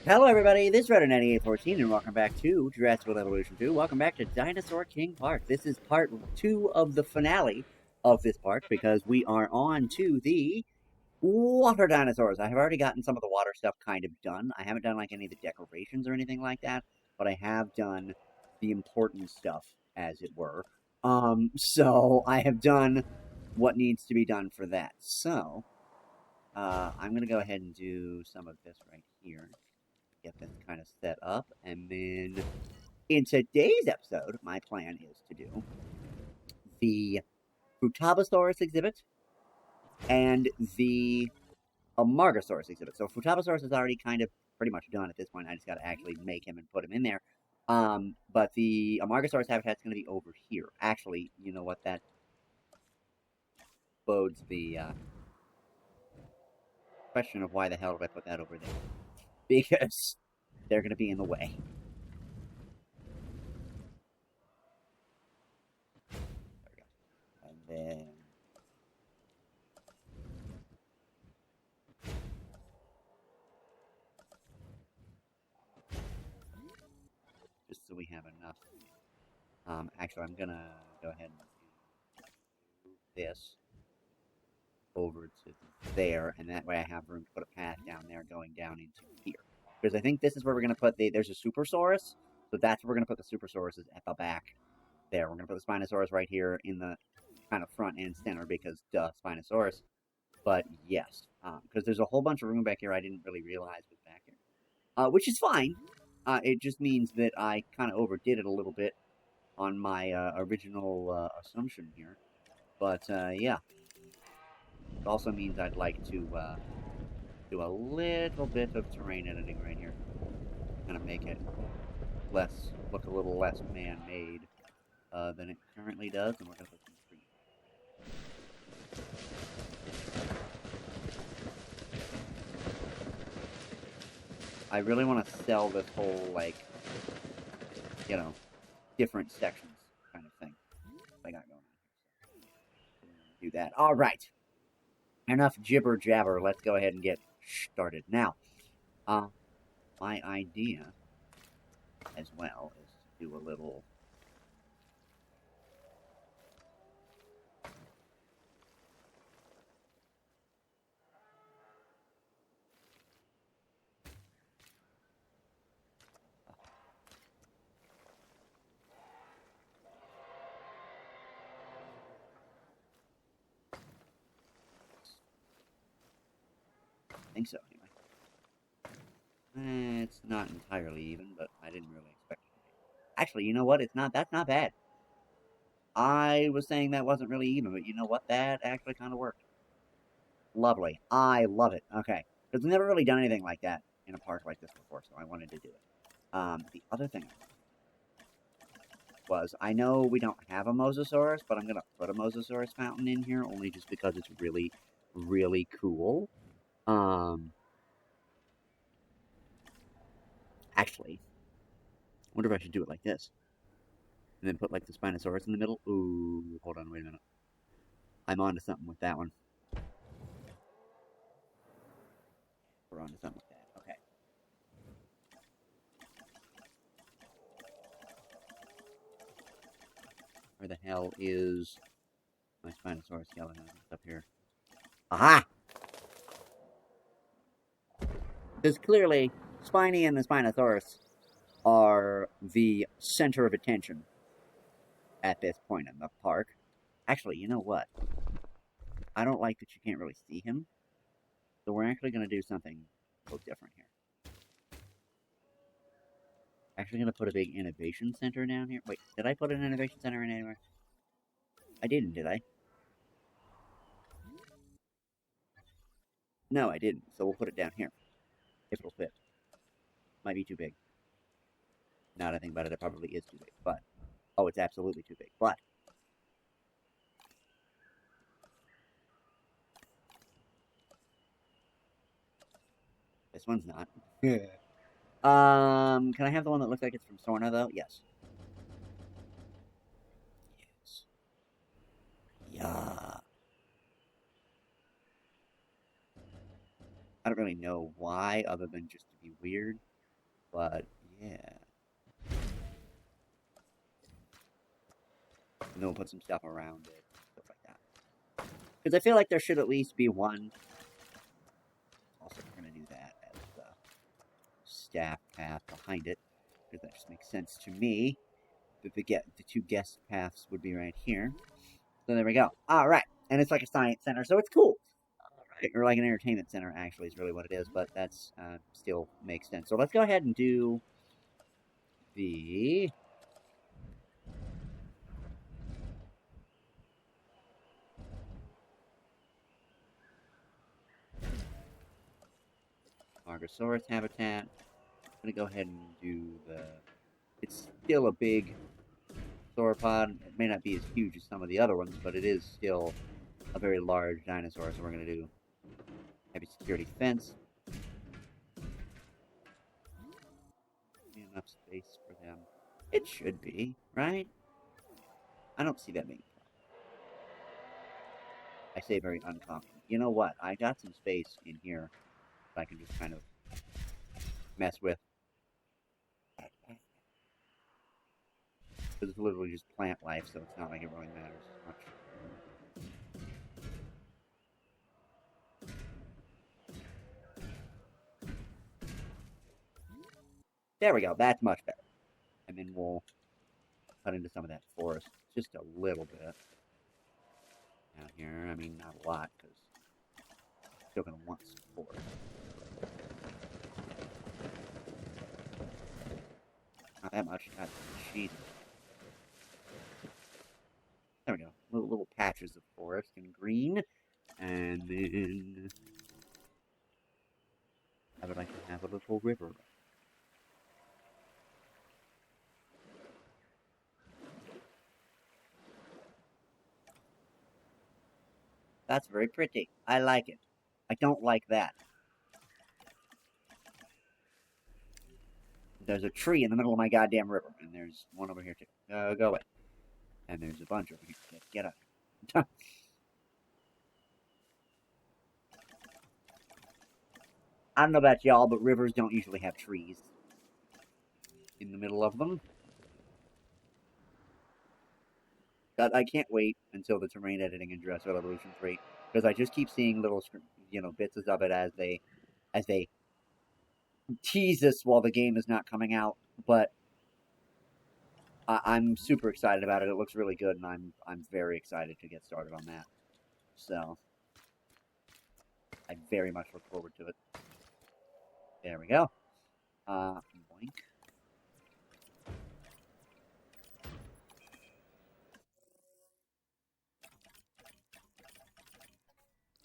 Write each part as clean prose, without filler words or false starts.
Hello everybody, this is Redder9814 and welcome back to Jurassic World Evolution 2. Welcome back to Dinosaur King Park. This is part 2 of the finale of this park because we are on to the water dinosaurs. I have already gotten some of the water stuff kind of done. I haven't done like any of the decorations or anything like that, but I have done the important stuff, as it were. So I have done what needs to be done for that. So, I'm going to go ahead and do some of this right here. Get this kind of set up, and then in today's episode, my plan is to do the Futabosaurus exhibit and the Amargasaurus exhibit. So Futabosaurus is already kind of pretty much done at this point. I just got to actually make him and put him in there. But the Amargasaurus habitat's going to be over here. Actually, you know what? That bodes the question of why the hell did I put that over there? Because they're going to be in the way. There we go. And then just so we have enough. Actually, I'm going to go ahead and move this over to there, and that way I have room to put a path down there going down into here. Because I think this is where we're going to put there's a Supersaurus, so that's where we're going to put the Supersauruses at the back there. We're going to put the Spinosaurus right here in the kind of front and center because, duh, Spinosaurus. But yes, because there's a whole bunch of room back here I didn't really realize was back here. Which is fine. It just means that I kind of overdid it a little bit on my original assumption here. But, yeah. It also means I'd like to do a little bit of terrain editing right here. Kind of make it look a little less man-made than it currently does. And we're going to put some trees. I really want to sell this whole, like, you know, different sections kind of thing I got going on. Do that. All right. Enough jibber jabber. Let's go ahead and get started. Now, my idea as well is to do a little I think so, anyway. It's not entirely even, but I didn't really expect it to be. Actually, you know what? That's not bad. I was saying that wasn't really even, but you know what? That actually kind of worked. Lovely. I love it. Okay. Because we've never really done anything like that in a park like this before, so I wanted to do it. The other thing was, I know we don't have a Mosasaurus, but I'm going to put a Mosasaurus fountain in here, only just because it's really, really cool. Actually, I wonder if I should do it like this. And then put, like, the Spinosaurus in the middle. Ooh, hold on, wait a minute. I'm onto something with that one. We're onto something with that. Okay. Where the hell is my Spinosaurus skeleton? It's up here. Aha! Because clearly, Spiny and the Spinosaurus are the center of attention at this point in the park. Actually, you know what? I don't like that you can't really see him. So we're actually going to do something a little different here. Actually going to put a big innovation center down here. Wait, did I put an innovation center in anywhere? I didn't, did I? No, I didn't. So we'll put it down here. If it'll fit. Might be too big. Now that I think about it, it probably is too big. But, oh, it's absolutely too big. But, this one's not. Can I have the one that looks like it's from Sorna, though? Yes. Yes. Yeah. I don't really know why, other than just to be weird. But, yeah. And then we'll put some stuff around it, stuff like that. Because I feel like there should at least be one. Also, we're going to do that as the staff path behind it, because that just makes sense to me. The two guest paths would be right here. So there we go. All right. And it's like a science center, so it's cool. All right. Or like an entertainment center, actually, is really what it is, but that's still makes sense. So let's go ahead and do the... Margosaurus habitat. I'm going to go ahead and do the... It's still a big sauropod. It may not be as huge as some of the other ones, but it is still a very large dinosaur, so we're going to do heavy security fence. Enough space for them. It should be, right? I don't see that being a problem. I say very uncommon. You know what? I got some space in here that I can just kind of mess with. Because it's literally just plant life, so it's not like it really matters as much. There we go. That's much better. And then we'll cut into some of that forest just a little bit out here. I mean, not a lot, because I'm still going to want some forest. Not that much. God, jeez. There we go. Little patches of forest and green. And then I would like to have a little river. That's very pretty. I like it. I don't like that. There's a tree in the middle of my goddamn river, and there's one over here too. Go away. And there's a bunch over here. Get up. I don't know about y'all, but rivers don't usually have trees in the middle of them. But I can't wait until the terrain editing in Jurassic Evolution 3, because I just keep seeing little, bits of it as they tease us while the game is not coming out. But I'm super excited about it. It looks really good, and I'm very excited to get started on that. So I very much look forward to it. There we go. Boink.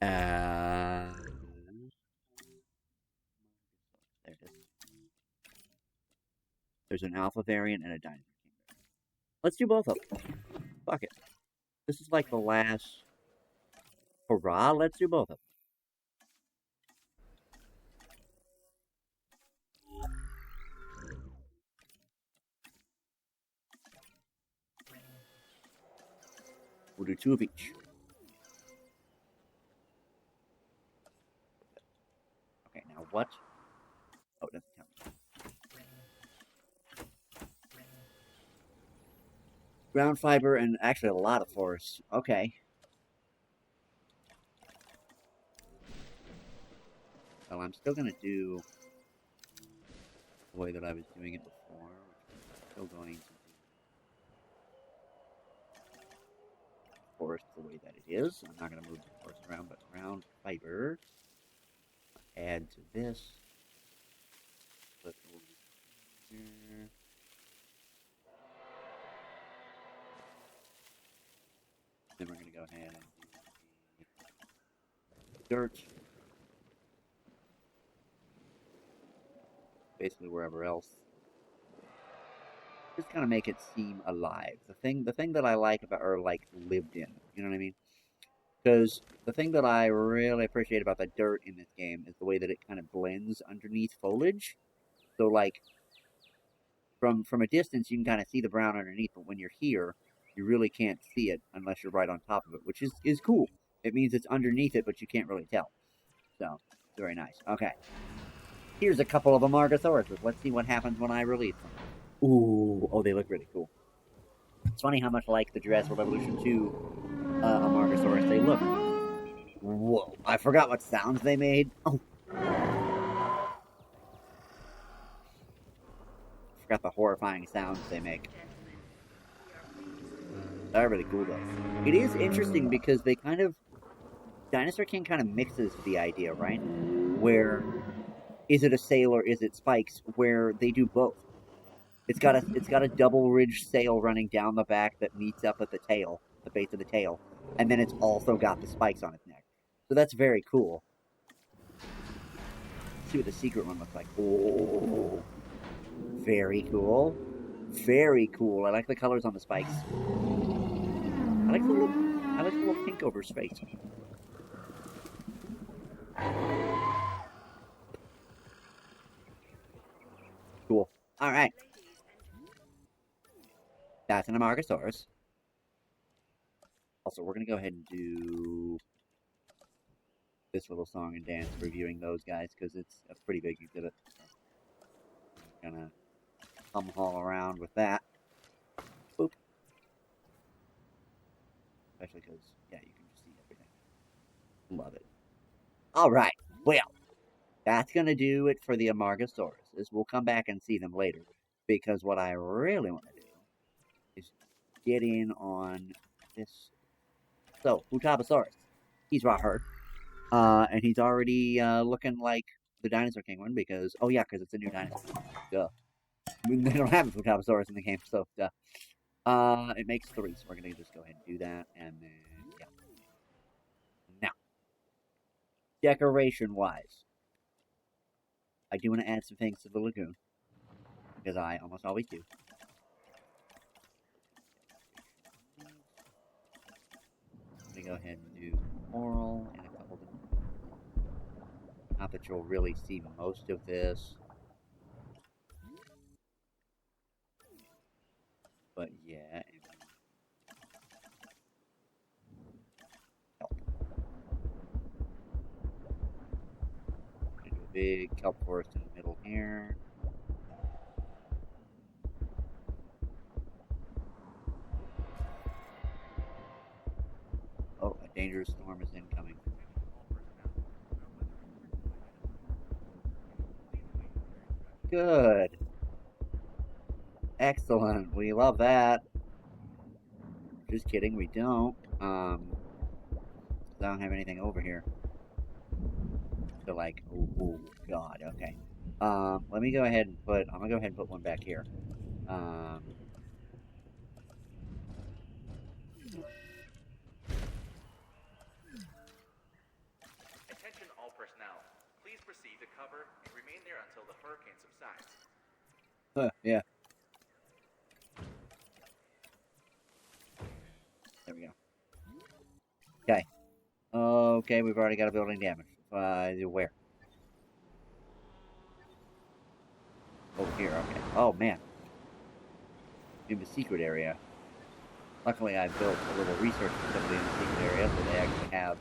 There it is. There's an alpha variant and a dinosaur king variant. Let's do both of them. Fuck it. This is like the last hurrah. Let's do both of them. We'll do two of each. Okay, now what? Oh, it doesn't tell me. Ground fiber and actually a lot of forest. Okay. Well, I'm still going to do the way that I was doing it before, which is still going to do forest the way that it is. I'm not going to move the forest around, but ground fiber. Add to this. Put over here. Then we're going to go ahead and do the dirt. Basically wherever else. Just kind of make it seem alive. The thing that I like about, or like lived in, you know what I mean? Because the thing that I really appreciate about the dirt in this game is the way that it kind of blends underneath foliage. So like from a distance you can kind of see the brown underneath, but when you're here, you really can't see it unless you're right on top of it, which is cool. It means it's underneath it, but you can't really tell. So, very nice. Okay. Here's a couple of Amargasaurus. Let's see what happens when I release them. Ooh, oh, they look really cool. It's funny how much like the Jurassic Evolution 2 Amargasaurus they look. Whoa, I forgot what sounds they made. Oh. Forgot the horrifying sounds they make. They're really cool though. It is interesting because they kind of... Dinosaur King kind of mixes the idea, right? Where... Is it a sail or is it spikes? Where they do both. It's got a double ridge sail running down the back that meets up at the tail, the base of the tail, and then it's also got the spikes on its neck. So that's very cool. Let's see what the secret one looks like. Oh, very cool, very cool. I like the colors on the spikes. I like the little pink over his face. Cool. All right. That's an Amargasaurus. Also, we're going to go ahead and do this little song and dance reviewing those guys because it's a pretty big exhibit. So, going to hum haul around with that. Boop. Especially because, yeah, you can just see everything. Love it. All right. Well, that's going to do it for the Amargasauruses. We'll come back and see them later because what I really want to do is get in on this. So, Futabasaurus. He's raw herd. And he's already looking like the Dinosaur King one because, oh yeah, because it's a new dinosaur. Duh. I mean, they don't have a Futabasaurus in the game, so duh. It makes 3, so we're going to just go ahead and do that, and then, yeah. Now, decoration-wise, I do want to add some things to the lagoon, because I almost always do. Let me go ahead and do coral and a couple of them. Not that you'll really see most of this. But yeah. Kelp. I'm gonna do a big kelp forest in the middle here. Oh, a dangerous storm is incoming. Good. Excellent. We love that. Just kidding, we don't. I don't have anything over here. So like, oh god, okay. Let me go ahead and I'm gonna go ahead and put one back here. Attention all personnel. Please proceed to cover and remain there until the hurricane subsides. Yeah. There we go. Okay. Okay, we've already got a building damage. Where? Over here, okay. Oh, man. In the secret area. Luckily, I built a little research facility in the secret area, so they actually have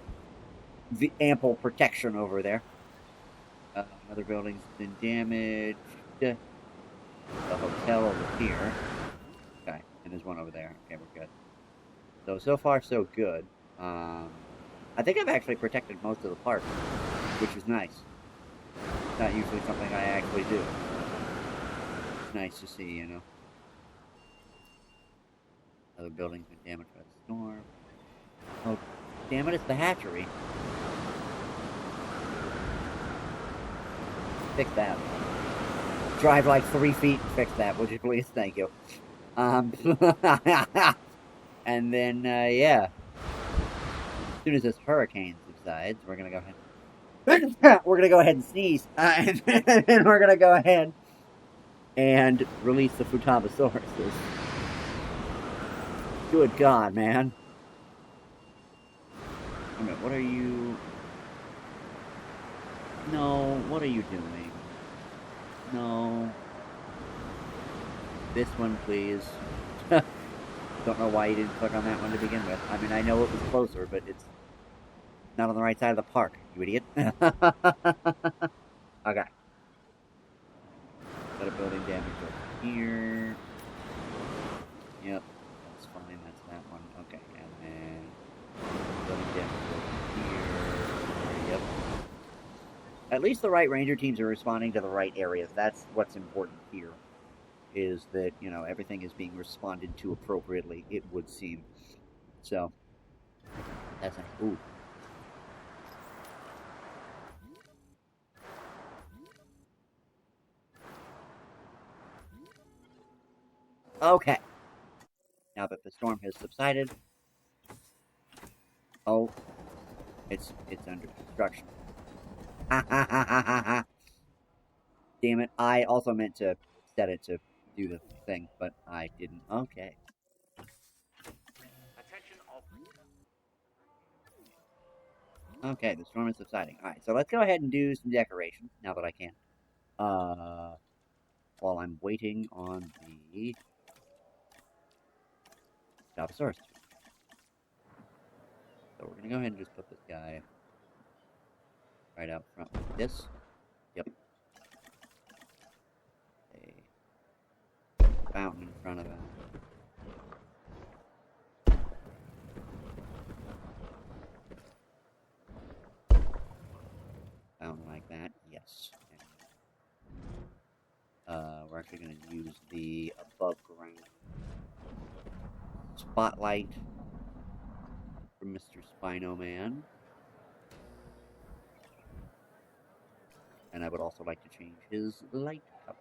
the ample protection over there. Another building's been damaged. The hotel over here. Okay, and there's one over there. Okay, we're good. So far, so good. I think I've actually protected most of the park, which is nice. It's not usually something I actually do. It's nice to see, you know. Other building's been damaged by the storm. Oh, damn it, it's the hatchery. Fix that. Drive like 3 feet and fix that, would you please? Thank you. And then, yeah. As soon as this hurricane subsides, we're gonna go ahead. We're gonna go ahead and sneeze, and then we're gonna go ahead and release the Futabasauruses. Good God, man! I mean, what are you? No, what are you doing? No. This one, please. Don't know why you didn't click on that one to begin with. I mean, I know it was closer, but it's not on the right side of the park, you idiot. Okay. Got a building damage over here. Yep, that's fine. That's that one. Okay, and then building damage over here. Yep. At least the right ranger teams are responding to the right areas. That's what's important here. Is that, you know, everything is being responded to appropriately, it would seem. So, that's nice. Ooh. Okay. Now that the storm has subsided. Oh. It's under construction. Ha ha ha ha ha ha. Damn it. I also meant to set it to do the thing, but I didn't. Okay. Attention all. Okay, the storm is subsiding. Alright, so let's go ahead and do some decoration now that I can. While I'm waiting on the Dinosaurs. So we're gonna go ahead and just put this guy right out front like this. Yep. A fountain in front of him. Fountain like that, yes. And, we're actually gonna use the above ground spotlight for Mr. Spino Man. And I would also like to change his light color.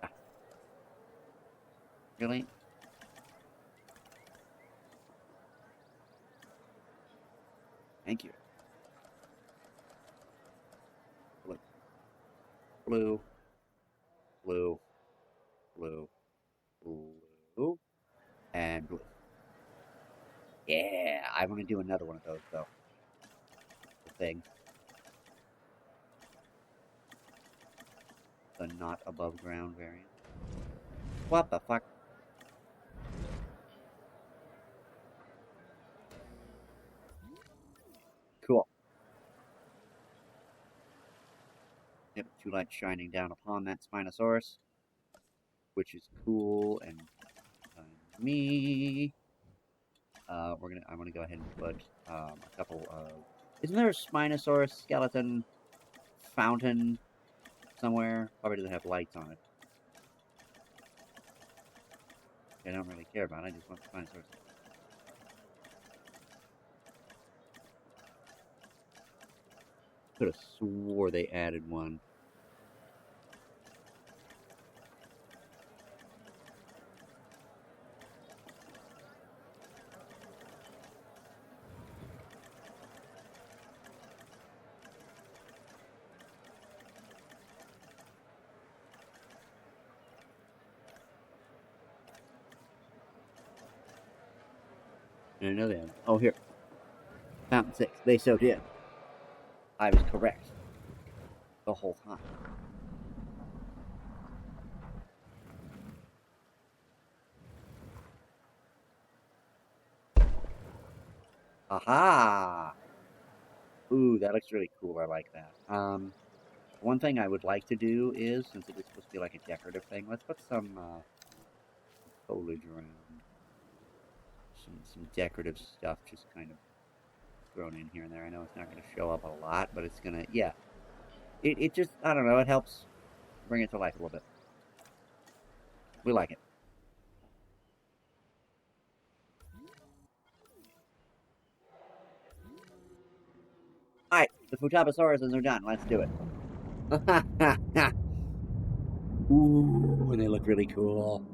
Ah. Really? Thank you. Blue. Blue. Blue. Blue. Blue. And blue. Yeah, I want to do another one of those, though. The thing. The not above ground variant. What the fuck? Cool. Yep, two lights shining down upon that Spinosaurus. Which is cool and me. I'm gonna go ahead and put a couple of. Isn't there a Spinosaurus skeleton fountain somewhere? Probably doesn't have lights on it. I don't really care about it. I just want the Spinosaurus. Could have swore they added one. I know they have. Oh, here. Fountain 6. They so did. I was correct. The whole time. Aha! Ooh, that looks really cool. I like that. One thing I would like to do is, since it is supposed to be like a decorative thing, let's put some foliage around. Some decorative stuff just kind of thrown in here and there. I know it's not going to show up a lot, but it's going to, yeah. It just, I don't know, it helps bring it to life a little bit. We like it. Alright, the Futabasauruses are done. Let's do it. Ooh, they look really cool.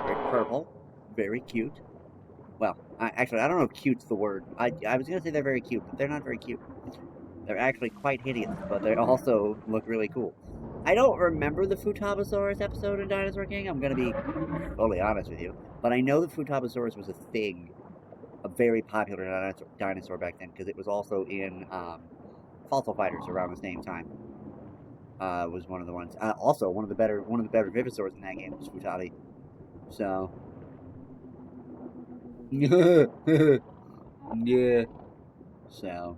Very purple. Very cute. Well, actually, I don't know if cute's the word. I was going to say they're very cute, but they're not very cute. They're actually quite hideous, but they also look really cool. I don't remember the Futabasaurus episode in Dinosaur King, I'm going to be fully honest with you. But I know the Futabasaurus was a thing, a very popular dinosaur back then, because it was also in Fossil Fighters around the same time. Was one of the ones. Also, one of the better Vivosaurs in that game was Futabi. So, Yeah. So.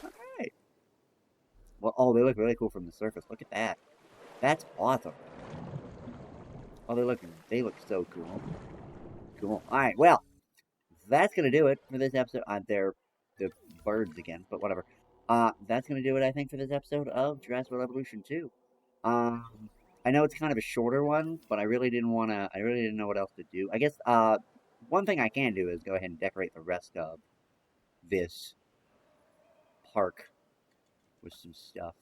Alright. Well, oh, they look really cool from the surface. Look at that. That's awesome. Oh, they look so cool. Cool. Alright, well, that's gonna do it for this episode. They're the birds again, but whatever. That's gonna do it, I think, for this episode of Jurassic World Evolution 2. Um, I know it's kind of a shorter one, but I really didn't want to. I really didn't know what else to do. I guess one thing I can do is go ahead and decorate the rest of this park with some stuff,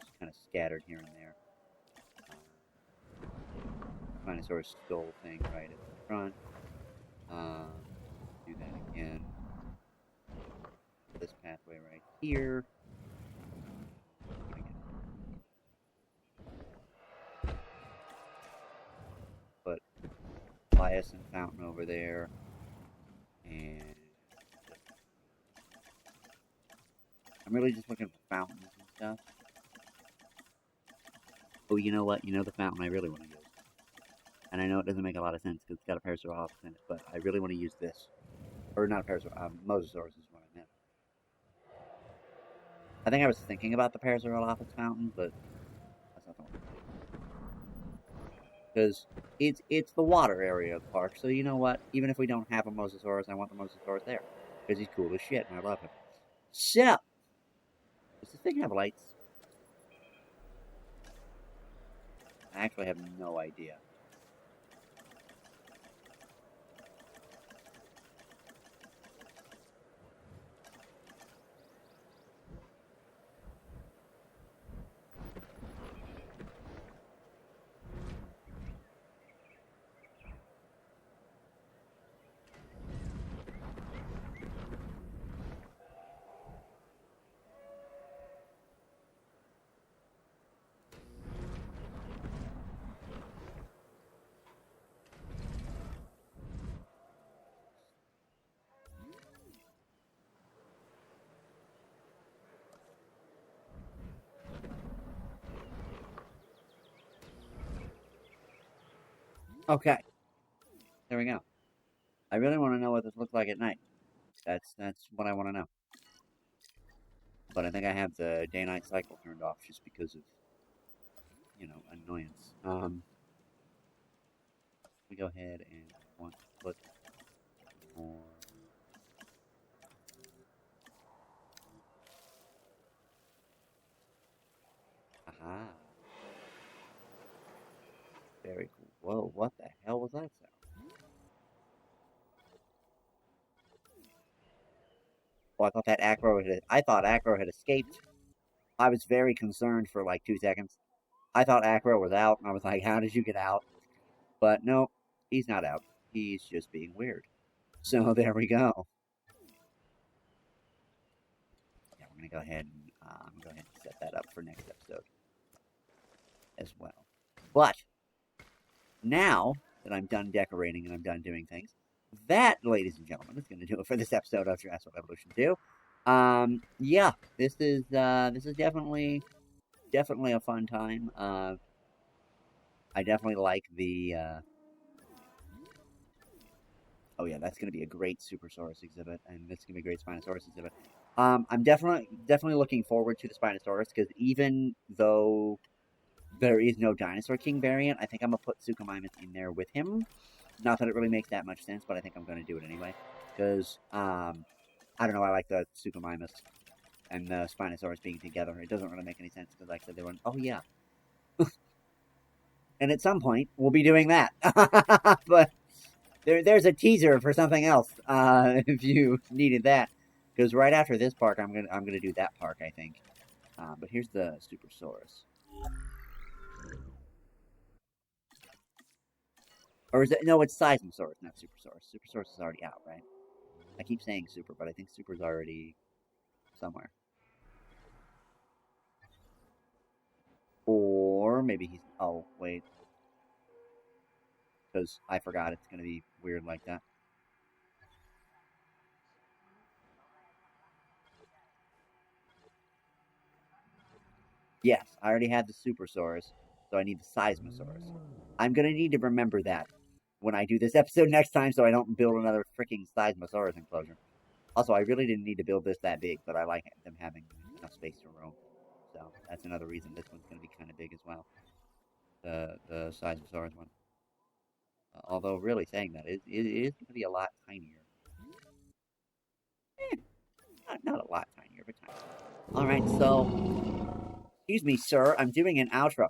just kind of scattered here and there. Dinosaur skull thing right at the front. Um, do that again. This pathway right here. Put Bias and Fountain over there, and I'm really just looking for fountains and stuff. Oh, you know what? You know the fountain I really want to use. And I know it doesn't make a lot of sense because it's got a Parasaurolophus in it, but I really want to use this. Or not a Parasaurolophus, Mosasaurus is what I meant. I think I was thinking about the Parasaurolophus fountain, but that's not the one. Because it's the water area of the park, so you know what? Even if we don't have a Mosasaurus, I want the Mosasaurus there. Because he's cool as shit, and I love him. So, does this thing have lights? I actually have no idea. Okay, there we go. I really want to know what this looks like at night. That's what I want to know. But I think I have the day-night cycle turned off just because of, annoyance. We go ahead and want to put more. Aha. Very cool. Whoa, what the hell was that sound? Oh, I thought Acro had escaped. I was very concerned for like 2 seconds. I thought Acro was out, and I was like, how did you get out? But no, he's not out. He's just being weird. So there we go. Yeah, we're gonna go ahead and set that up for next episode as well. But now that I'm done decorating and I'm done doing things, that, ladies and gentlemen, is going to do it for this episode of Jurassic Evolution 2. Yeah, this is definitely a fun time. I definitely like the. Oh yeah, that's going to be a great Supersaurus exhibit, and this is going to be a great Spinosaurus exhibit. I'm definitely looking forward to the Spinosaurus because even though there is no Dinosaur King variant, I think I'm gonna put Suchomimus in there with him. Not that it really makes that much sense, but I think I'm gonna do it anyway because I don't know. I like the Suchomimus and the Spinosaurus being together. It doesn't really make any sense because, like I said, they were. Oh yeah, and at some point we'll be doing that. But there's a teaser for something else if you needed that. Because right after this park, I'm gonna do that park, I think. But here's the Supersaurus. Or is it? No, it's Seismosaurus, not Supersaurus. Supersaurus is already out, right? I keep saying Super, but I think Super's already somewhere. Or maybe he's. Oh, wait. Because I forgot it's going to be weird like that. Yes, I already had the Supersaurus. So I need the Seismosaurus. I'm going to need to remember that when I do this episode next time so I don't build another freaking Seismosaurus enclosure. Also, I really didn't need to build this that big, but I like them having enough space to roam. So that's another reason this one's going to be kind of big as well. The Seismosaurus one. Although, really saying that, it is going to be a lot tinier. Not a lot tinier, but tinier. Alright, so, excuse me, sir, I'm doing an outro.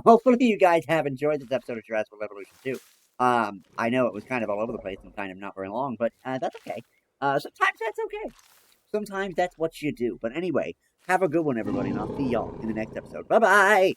Hopefully you guys have enjoyed this episode of Jurassic World Evolution 2. I know it was kind of all over the place and kind of not very long, but that's okay. Sometimes that's okay. Sometimes that's what you do. But anyway, have a good one, everybody, and I'll see y'all in the next episode. Bye-bye!